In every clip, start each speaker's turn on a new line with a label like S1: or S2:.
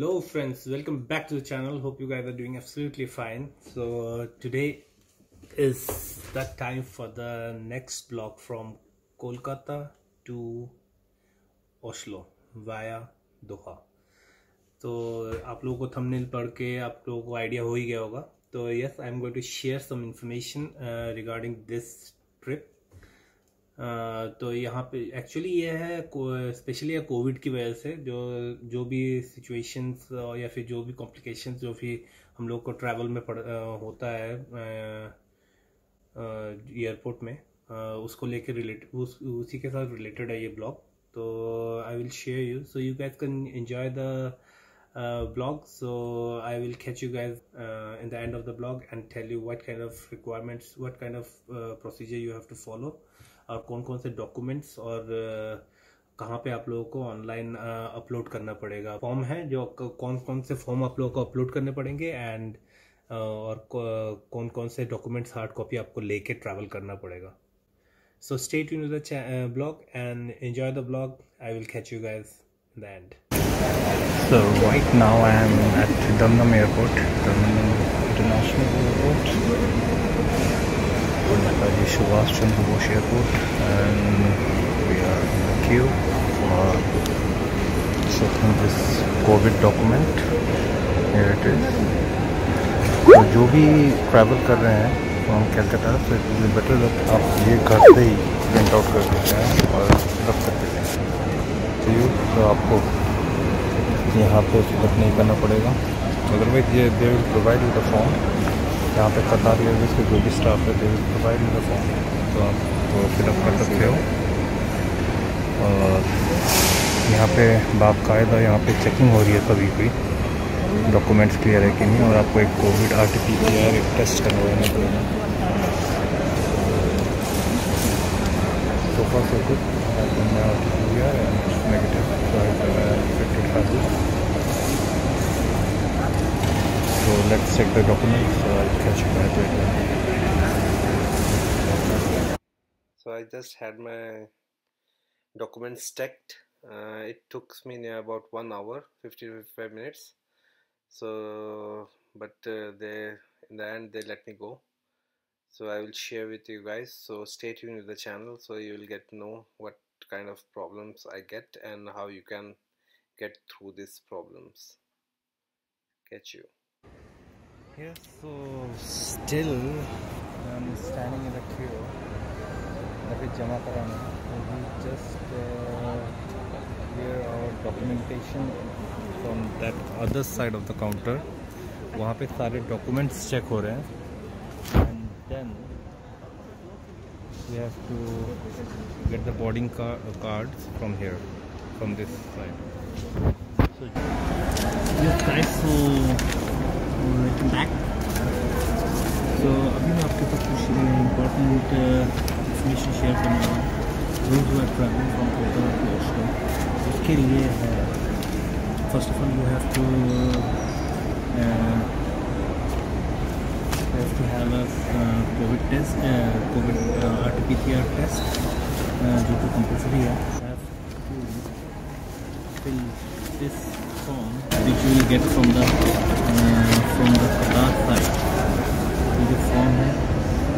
S1: Hello friends, welcome back to the channel. Hope you guys are doing absolutely fine. So today is that time for the next vlog from Kolkata to Oslo via Doha. तो आप लोगों को thumbnail पढ़ के आप लोगों को idea हो ही गया होगा. तो yes, I'm going to share some information regarding this trip. तो यहाँ पे एक्चुअली ये है स्पेशली कोविड की वजह से जो भी सिचुएशंस या फिर जो भी कॉम्प्लिकेशंस जो भी हम लोग को ट्रैवल में होता है एयरपोर्ट में उसको लेके उसी के साथ रिलेटेड है ये ब्लॉग. तो I will share you so you guys can enjoy the blog. So I will catch you guys in the end of the blog and tell you what kind of requirements, what kind of procedure you have to follow और कौन कौन से documents और कहाँ पे आप लोगों को ऑनलाइन अपलोड करना पड़ेगा. फॉर्म है जो कौन कौन से फॉर्म आप लोगों को अपलोड करने पड़ेंगे एंड और कौन कौन से डॉक्यूमेंट्स हार्ड कॉपी आपको लेके ट्रैवल करना पड़ेगा. So stay tuned to the blog and enjoy the blog. I will catch you guys in the end.
S2: So right now I am at Dumdum Airport, Dumdum International Airport, Netaji Subhash Chandra Bose Airport, and we are in the queue for checking this COVID document. Here it is. तो जो भी travel कर रहे हैं from Calcutta, तो it will be better that आप ये घर से ही प्रिंट आउट कर देते हैं और रख सकते हैं. तो आपको यहाँ पे फिलअप नहीं करना पड़ेगा. अदरवाइज ये they will provide you the form. यहाँ पे कतार एयरवेज के जो भी स्टाफ है they will provide you the form, तो आप तो फिलअप कर सकते हो. और यहाँ पे बाकायदा यहाँ पे चेकिंग हो रही है सभी की डॉक्यूमेंट्स क्लियर है कि नहीं, और आपको एक कोविड RT-PCR एक टेस्ट करवाना पड़ेगा. So far so good. I've done my RT-PCR and it's negative, so I have affected classes. So let's check the documents. So I'll catch you guys later.
S3: So I just had my documents checked. It took me near about 1 hour, 50 to 55 minutes. So, but they in the end they let me go. So I will share with you guys. So stay tuned with the channel so you will get to know what kind of problems I get and how you can get through these problems. Catch you.
S2: Yes, so still I'm standing in the queue. अभी जमा कराना. We just clear our documentation from that other side of the counter. वहाँ पे सारे documents check हो रहे हैं. Then we have to get the boarding cards from here, from this side.
S1: So yes guys, so welcome back. So अभी मैं आपके साथ कुछ इम्पोर्टेंट इंफॉर्मेशन शेयर करने वाला हूँ. Those who are traveling from Kolkata to Oslo, उसके लिए है first of all you have to have a COVID test, COVID RT-PCR test, जो कि compulsory है. Have to fill this form which you will get from the Qatar side. ये जो form है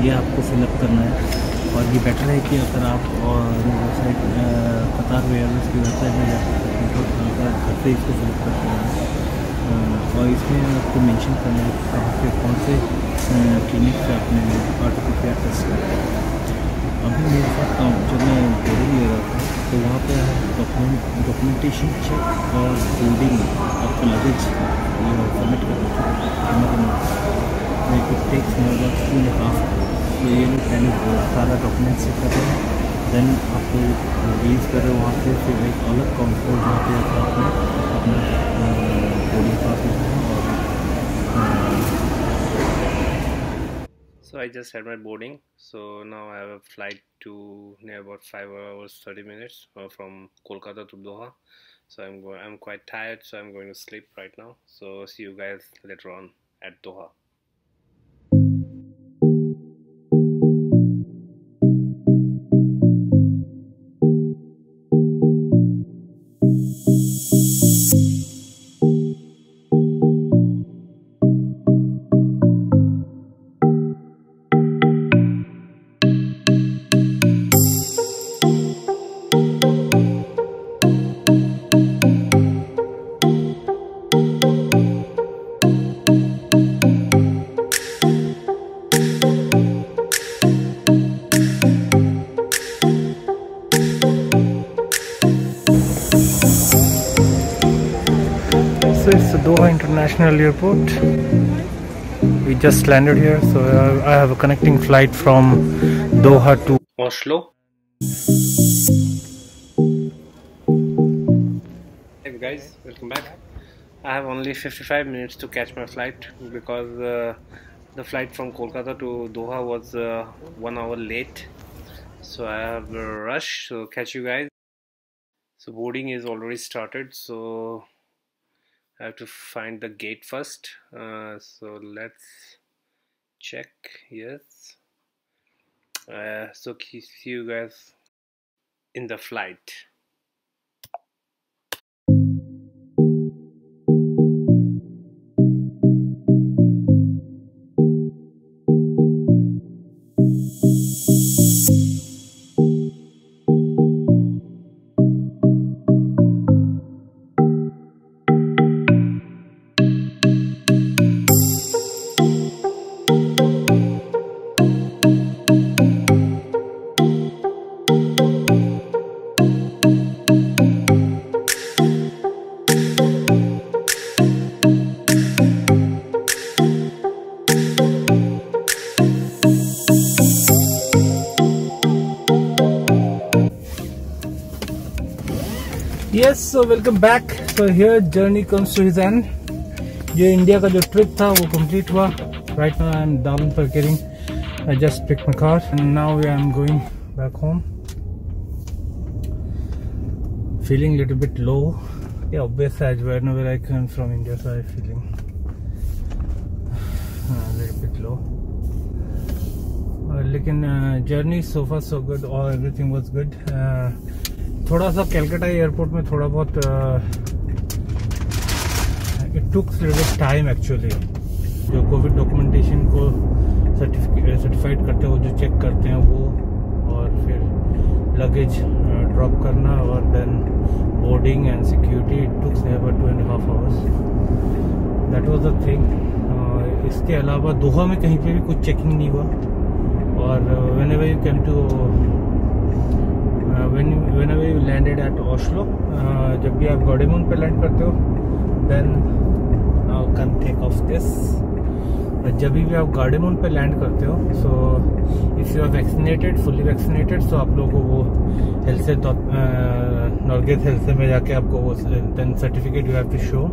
S1: ये आपको फिलअप करना है, और ये बेटर है कि अगर आप वेबसाइट कतार एयरवेज की वेबसाइट में जाकर घर से इसको फिलअप करते हैं. और इसमें आपको मेंशन करना है कहाँ पे कौन से क्लिनिक से आपने RT-PCR टेस्ट किया है. अभी मेरे साथ जब मैं दिल्ली ले रहा था तो वहाँ पे डॉक्यूमेंटेशन चेक और बोर्डिंग आपका लगेज ये सबमिट करना इट टेक्स मोर देन 2.5. तो ये लोग पहले सारा डॉक्यूमेंट चेक कर रहे हैं, देन आपको रिलीज़ कर रहे हो वहाँ से. फिर एक अलग काउंटर जहाँ पे आपने अपना बोर्डिंग पास लेना है.
S3: So I just had my boarding. So now I have a flight to near about 5 hours 30 minutes from Kolkata to Doha. So I'm quite tired, so I'm going to sleep right now. So see you guys later on at Doha.
S2: Doha International Airport. We just landed here, so I have a connecting flight from Doha to
S3: Oslo. Hey guys, welcome back. I have only 55 minutes to catch my flight because the flight from Kolkata to Doha was 1 hour late. So I have a rush. So catch you guys. So boarding is already started. So I have to find the gate first. So let's check. Yes. So see you guys in the flight.
S1: Yes, so welcome back. So here journey comes to his end. ये India का जो trip था वो complete हुआ. Right now I am down parking. I just picked my car and now I am going back home. Feeling little bit low. Yeah, obviously as whenever I come from India, so I feeling a little bit low. लेकिन journey so far so good. All everything was good. थोड़ा सा Calcutta airport में थोड़ा बहुत it took time actually. जो Covid documentation को certified करते हो, जो चेक करते हैं वो, और फिर लगेज ड्रॉप करना और then boarding and security, it took about 2.5 hours. That was the thing. इसके अलावा दोहा में कहीं पे भी कुछ चेकिंग नहीं हुआ. और whenever you came to whenever you landed at Oslo, जब भी आप गार्डेमून पे लैंड करते हो, then now can take off this. जब भी आप गार्डेमून पे लैंड करते हो, so if you are vaccinated, fully vaccinated, so आप लोगों को वो हेल्थ से नॉर्गेट हेल्थ से में जाके आपको वो then certificate you have to show.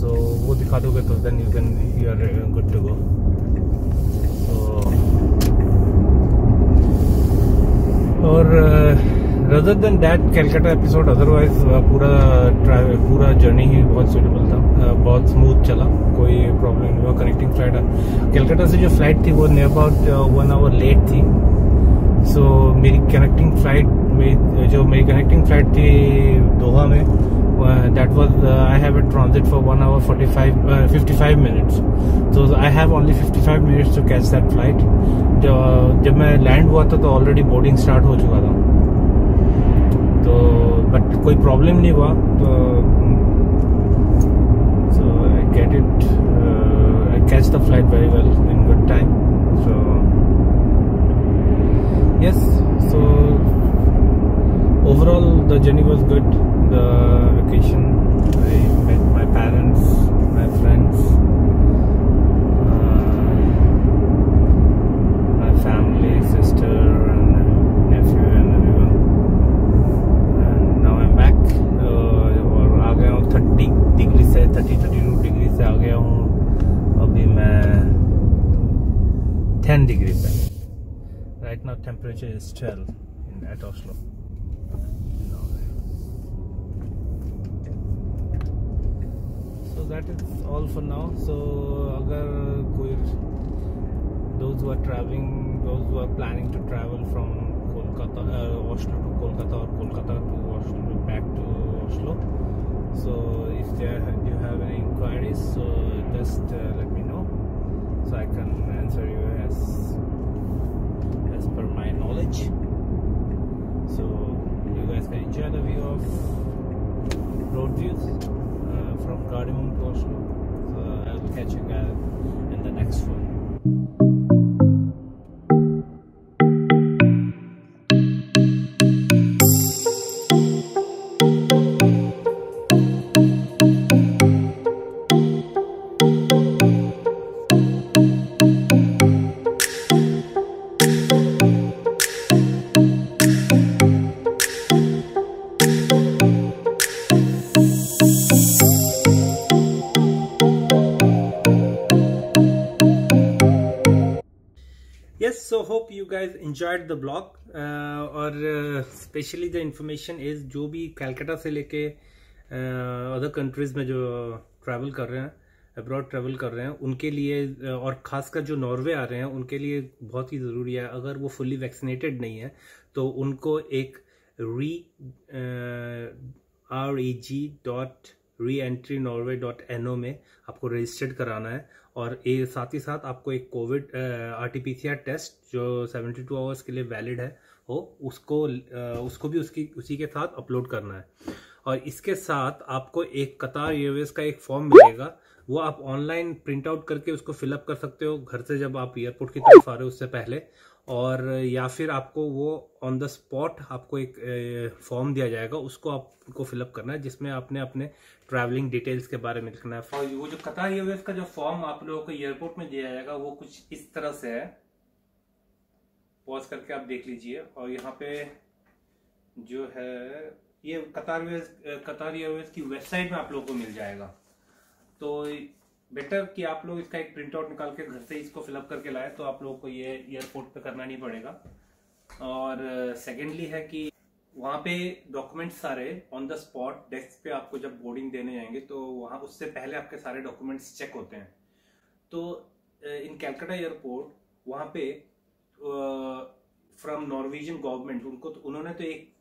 S1: So वो दिखा दोगे तो then you are good to go. और rather than that Calcutta episode, otherwise पूरा जर्नी ही बहुत सूटेबल था. बहुत स्मूथ चला, कोई प्रॉब्लम नहीं हुआ. कनेक्टिंग फ्लाइट, कलकत्ता से जो फ्लाइट थी वो नियर अबाउट 1 hour लेट थी. सो मेरी कनेक्टिंग फ्लाइट थी दोहा में, that was I have a transit for 1 hour 55 minutes. So I have only 55 minutes to catch that flight. जब मैं लैंड हुआ था तो ऑलरेडी बोर्डिंग स्टार्ट हो चुका था. तो बट कोई प्रॉब्लम नहीं हुआ. तो so I get it, I catch the flight very well in good time. So yes, so overall the journey was good. The vacation, I met my parents, my friends, family, sister and nephew and everyone, and now I'm back. और आ गया हूँ 32 degree से आ गया हूँ. अभी मैं 10 degree पे. Right now temperature is 12 at Oslo. So that is all for now. So अगर कोई those who are traveling, those who are planning to travel from Kolkata, Oslo to Kolkata, or Kolkata to Oslo, back to Oslo. So if you have any inquiries, so just let me know, so I can answer you as per my knowledge. So you guys can enjoy the view of road views from Gardermoen to Oslo. So I will catch you guys in the next one. So hope you guys enjoyed the blog और specially the information is जो भी कलकत्ता से लेके other countries में जो travel कर रहे हैं, अब्रॉड ट्रैवल कर रहे हैं, उनके लिए और खासकर जो नॉर्वे आ रहे हैं उनके लिए बहुत ही ज़रूरी है। अगर वो फुल्ली वैक्सीनेटेड नहीं है तो उनको एक reg.reentrynorway.no में आपको रजिस्टर्ड कराना है और साथ ही साथ आपको एक कोविड RT-PCR टेस्ट जो 72 आवर्स के लिए वैलिड है उसको भी उसी के साथ अपलोड करना है। और इसके साथ आपको एक कतार एयरवेज का एक फॉर्म मिलेगा, वो आप ऑनलाइन प्रिंट आउट करके उसको फिलअप कर सकते हो घर से जब आप एयरपोर्ट की तरफ आ रहे हो उससे पहले, और या फिर आपको वो ऑन द स्पॉट आपको एक फॉर्म दिया जाएगा, उसको आपको फिलअप करना है जिसमें आपने अपने ट्रैवलिंग डिटेल्स के बारे में लिखना है। और वो जो कतार एयरवेज का जो फॉर्म आप लोगों को एयरपोर्ट में दिया जाएगा वो कुछ इस तरह से है, पॉज करके आप देख लीजिए। और यहाँ पे जो है ये कतार एयरवेज की वेबसाइट में आप लोगों को मिल जाएगा, तो बेटर कि आप लोग इसका एक प्रिंट आउट निकाल के घर से इसको फिलअप करके लाए तो आप लोगों को ये एयरपोर्ट पे करना नहीं पड़ेगा। और सेकेंडली है कि वहाँ पे डॉक्यूमेंट्स सारे ऑन द स्पॉट डेस्क पे आपको जब बोर्डिंग देने जाएंगे तो वहाँ उससे पहले आपके सारे डॉक्यूमेंट्स चेक होते हैं। तो इन कलकत्ता एयरपोर्ट वहाँ पे फ्रॉम नॉर्वेजियन गवर्नमेंट उन्होंने तो एक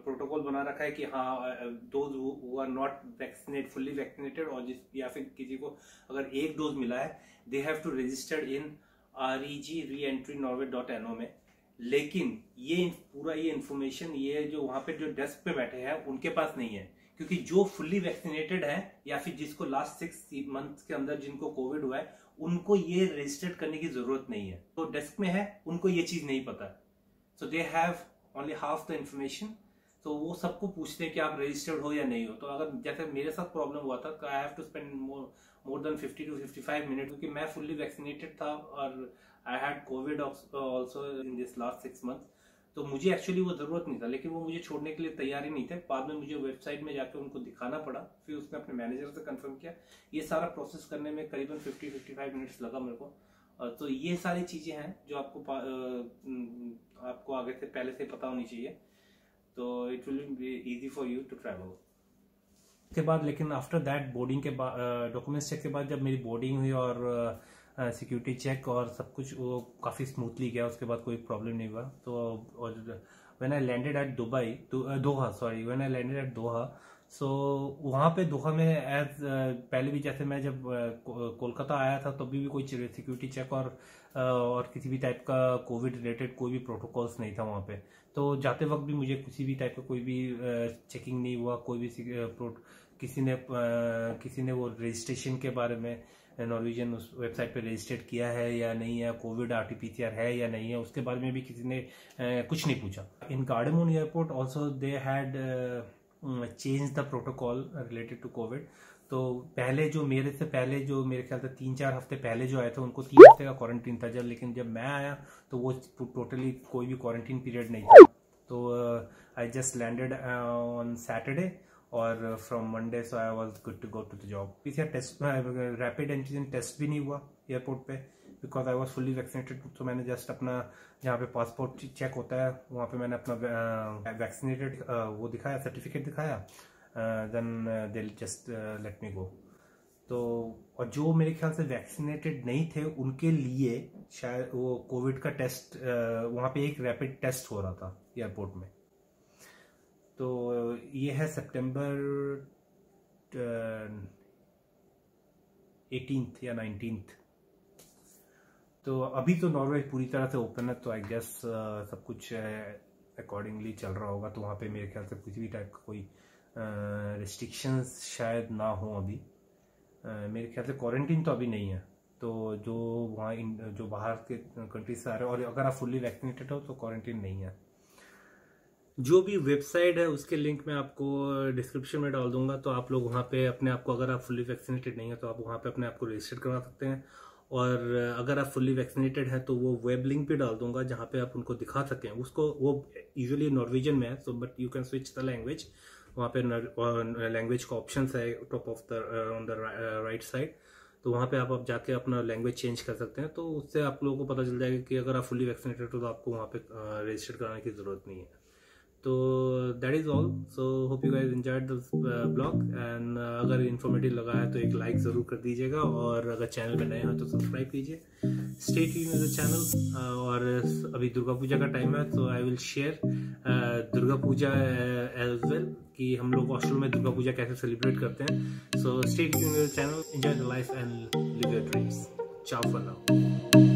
S1: प्रोटोकॉल बना रखा है कि हाँ those who are not fully vaccinated और या फिर किसी को अगर एक डोज मिला है they have to registered in reg.reentrynorway.no में। लेकिन ये इंफॉर्मेशन ये जो वहाँ पे जो डेस्क पे बैठे हैं उनके पास नहीं है, क्योंकि जो फुल्ली वैक्सीनेटेड है या फिर जिसको लास्ट 6 मंथ्स के अंदर जिनको कोविड हुआ है उनको ये रजिस्टर्ड करने की जरूरत नहीं है। तो डेस्क में है उनको ये चीज नहीं पता, so they have only half the information. तो वो सबको पूछते हैं कि आप रजिस्टर्ड हो या नहीं हो। तो अगर जैसे मेरे साथ प्रॉब्लम हुआ था, I have to spend more than 50 to 55 minute, क्योंकि मैं फुल्ली वैक्सीनेटेड था और I had covid also in this last 6 month. तो मुझे एक्चुअली वो जरूरत नहीं था, लेकिन वो मुझे छोड़ने के लिए तैयार ही नहीं थे। बाद में मुझे वेबसाइट में जाकर उनको दिखाना पड़ा, फिर उसने अपने मैनेजर से कंफर्म किया। ये सारा प्रोसेस करने में करीबन 50-55 मिनट्स लगा मेरे को। तो ये सारी चीजें हैं जो आपको आगे से पहले से पता होनी चाहिए, तो it will be easy for you to travel. उसके बाद लेकिन आफ्टर दैट बोर्डिंग के बाद डॉक्यूमेंट्स चेक के बाद जब मेरी बोर्डिंग हुई और सिक्योरिटी चेक और सब कुछ वो काफ़ी स्मूथली गया, उसके बाद कोई प्रॉब्लम नहीं हुआ। तो और व्हेन आई लैंडेड एट दोहा, सो वहाँ पे दोहा में एज पहले भी जैसे मैं जब कोलकाता आया था तभी भी कोई सिक्योरिटी चेक और किसी भी टाइप का कोविड रिलेटेड कोई भी प्रोटोकॉल्स नहीं था वहाँ पे। तो जाते वक्त भी मुझे किसी भी टाइप का कोई भी चेकिंग नहीं हुआ, कोई भी किसी ने वो रजिस्ट्रेशन के बारे में नॉर्वेजियन उस वेबसाइट पे रजिस्टर्ड किया है या नहीं है, कोविड RT-PCR है या नहीं है, उसके बारे में भी किसी ने कुछ नहीं पूछा। In cardamom airport also they had change the protocol related to covid. तो मेरे ख्याल से 3-4 हफ्ते पहले जो आए थे उनको 3 हफ्ते का क्वारंटीन था लेकिन जब मैं आया तो वो टोटली कोई भी क्वारंटीन पीरियड नहीं था। तो I just landed on Saturday और from Monday so I was good to go to the job. PCR test rapid antigen test भी नहीं हुआ एयरपोर्ट पे because I was fully vaccinated. तो मैंने जस्ट अपना जहाँ पे पासपोर्ट चेक होता है वहाँ पे मैंने अपना वैक्सीनेटेड वो दिखाया, सर्टिफिकेट दिखाया, then they just let me go. तो और जो मेरे ख्याल से वैक्सीनेटेड नहीं थे उनके लिए शायद वो कोविड का टेस्ट वहाँ पे एक रैपिड टेस्ट हो रहा था एयरपोर्ट में। तो ये है सितंबर 18th या 19th। तो अभी तो नॉर्वे पूरी तरह से ओपन है, तो आई गेस सब कुछ अकॉर्डिंगली चल रहा होगा। तो वहाँ पे मेरे ख्याल से किसी भी टाइप का कोई रिस्ट्रिक्शंस शायद ना हो अभी। मेरे ख्याल से क्वारंटीन तो अभी नहीं है। तो जो वहाँ जो बाहर के कंट्रीज से आ रहे हैं और अगर आप फुल्ली वैक्सीनेटेड हो तो क्वारंटीन नहीं है। जो भी वेबसाइट है उसके लिंक मैं आपको डिस्क्रिप्शन में डाल दूंगा, तो आप लोग वहाँ पे अपने आप को, अगर आप फुल्ली वैक्सीनेटेड नहीं है तो आप वहाँ पे अपने आप को रजिस्टर करवा सकते हैं। और अगर आप फुल्ली वैक्सीनेटेड है तो वो वेब लिंक भी डाल दूंगा जहाँ पे आप उनको दिखा सकें उसको। वो यूजुअली नॉर्वेजियन में है, so but you can switch the language. वहाँ पे लैंग्वेज का ऑप्शन है top of the on the right side, तो वहाँ पे आप जाके अपना लैंग्वेज चेंज कर सकते हैं। तो उससे आप लोगों को पता चल जाएगा कि अगर आप फुली वैक्सीनेटेड हो तो आपको वहाँ पे रजिस्टर कराने की ज़रूरत नहीं है। तो that is all. So hope you guys enjoyed this blog and अगर इन्फॉर्मेटिव लगा है तो एक लाइक ज़रूर कर दीजिएगा, और अगर चैनल पे नए हो तो सब्सक्राइब कीजिए। Stay tuned with the channel. और अभी दुर्गा पूजा का टाइम है, तो I will share Durga Puja as well कि हम लोग हॉस्टल में दुर्गा पूजा कैसे सेलिब्रेट करते हैं। So stay tuned with the channel, enjoy the life and live your dreams. चाओ फॉर नाउ।